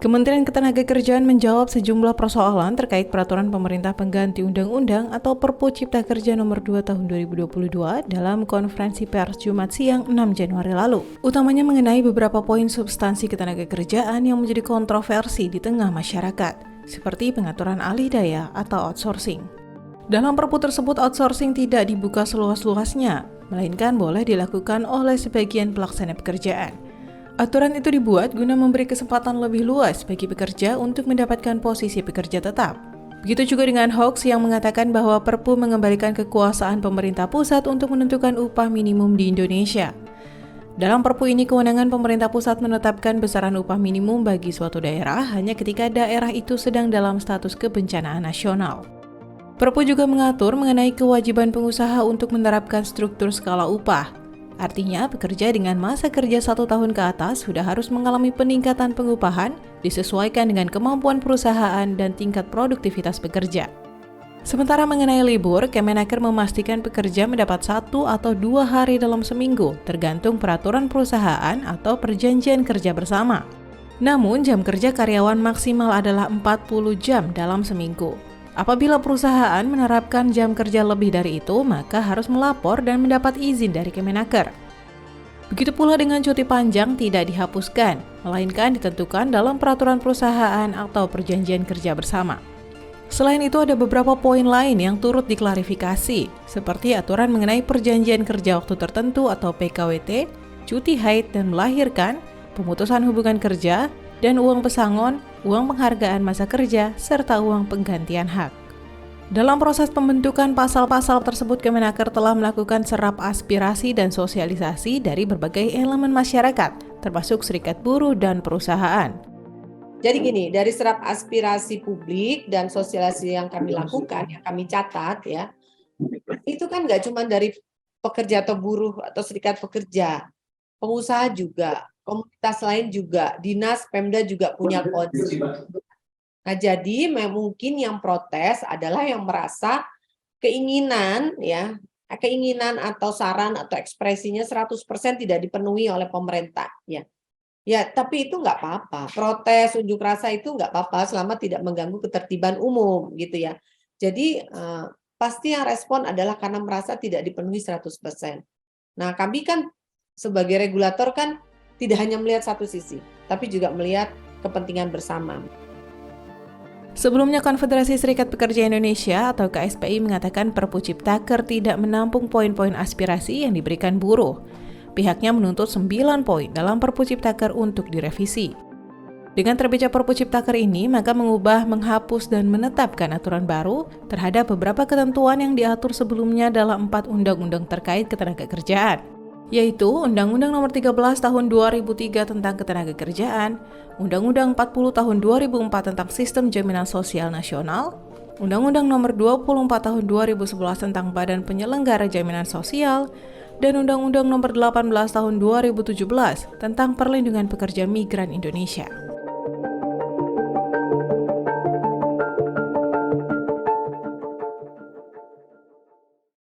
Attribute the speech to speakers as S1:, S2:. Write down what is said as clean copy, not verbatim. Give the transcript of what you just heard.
S1: Kementerian Ketenagakerjaan menjawab sejumlah persoalan terkait peraturan pemerintah pengganti undang-undang atau Perpu Cipta Kerja nomor 2 tahun 2022 dalam konferensi pers Jumat siang 6 Januari lalu. Utamanya mengenai beberapa poin substansi ketenagakerjaan yang menjadi kontroversi di tengah masyarakat, seperti pengaturan alih daya atau outsourcing. Dalam Perpu tersebut, outsourcing tidak dibuka seluas-luasnya, melainkan boleh dilakukan oleh sebagian pelaksana pekerjaan. Aturan itu dibuat guna memberi kesempatan lebih luas bagi pekerja untuk mendapatkan posisi pekerja tetap. Begitu juga dengan hoax yang mengatakan bahwa Perpu mengembalikan kekuasaan pemerintah pusat untuk menentukan upah minimum di Indonesia. Dalam Perpu ini, kewenangan pemerintah pusat menetapkan besaran upah minimum bagi suatu daerah hanya ketika daerah itu sedang dalam status kebencanaan nasional. Perpu juga mengatur mengenai kewajiban pengusaha untuk menerapkan struktur skala upah. Artinya, pekerja dengan masa kerja 1 tahun ke atas sudah harus mengalami peningkatan pengupahan disesuaikan dengan kemampuan perusahaan dan tingkat produktivitas pekerja. Sementara mengenai libur, Kemenaker memastikan pekerja mendapat 1 atau 2 hari dalam seminggu, tergantung peraturan perusahaan atau perjanjian kerja bersama. Namun, jam kerja karyawan maksimal adalah 40 jam dalam seminggu. Apabila perusahaan menerapkan jam kerja lebih dari itu, maka harus melapor dan mendapat izin dari Kemenaker. Begitu pula dengan cuti panjang tidak dihapuskan, melainkan ditentukan dalam peraturan perusahaan atau perjanjian kerja bersama. Selain itu, ada beberapa poin lain yang turut diklarifikasi, seperti aturan mengenai perjanjian kerja waktu tertentu atau PKWT, cuti haid dan melahirkan, pemutusan hubungan kerja, dan uang pesangon, uang penghargaan masa kerja, serta uang penggantian hak. Dalam proses pembentukan pasal-pasal tersebut, Kemenaker telah melakukan serap aspirasi dan sosialisasi dari berbagai elemen masyarakat, termasuk serikat buruh dan perusahaan.
S2: Jadi gini, dari serap aspirasi publik dan sosialisasi yang kami lakukan, yang kami catat ya, itu kan nggak cuma dari pekerja atau buruh atau serikat pekerja, pengusaha juga, komunitas lain juga, dinas, Pemda juga punya concern. Nah, jadi mungkin yang protes adalah yang merasa keinginan atau saran atau ekspresinya 100% tidak dipenuhi oleh pemerintah ya. Ya, tapi itu nggak apa-apa. Protes, unjuk rasa itu nggak apa-apa selama tidak mengganggu ketertiban umum gitu ya. Jadi pasti yang respon adalah karena merasa tidak dipenuhi 100%. Nah, kami kan sebagai regulator kan tidak hanya melihat satu sisi, tapi juga melihat kepentingan bersama.
S1: Sebelumnya, Konfederasi Serikat Pekerja Indonesia atau KSPI mengatakan Perpu Ciptaker tidak menampung poin-poin aspirasi yang diberikan buruh. Pihaknya menuntut 9 poin dalam Perpu Ciptaker untuk direvisi. Dengan terbitnya Perpu Ciptaker ini, maka mengubah, menghapus, dan menetapkan aturan baru terhadap beberapa ketentuan yang diatur sebelumnya dalam 4 undang-undang terkait ketenagakerjaan, yaitu Undang-Undang Nomor 13 Tahun 2003 tentang Ketenagakerjaan, Undang-Undang 40 Tahun 2004 tentang Sistem Jaminan Sosial Nasional, Undang-Undang Nomor 24 Tahun 2011 tentang Badan Penyelenggara Jaminan Sosial, dan Undang-Undang Nomor 18 Tahun 2017 tentang Perlindungan Pekerja Migran Indonesia.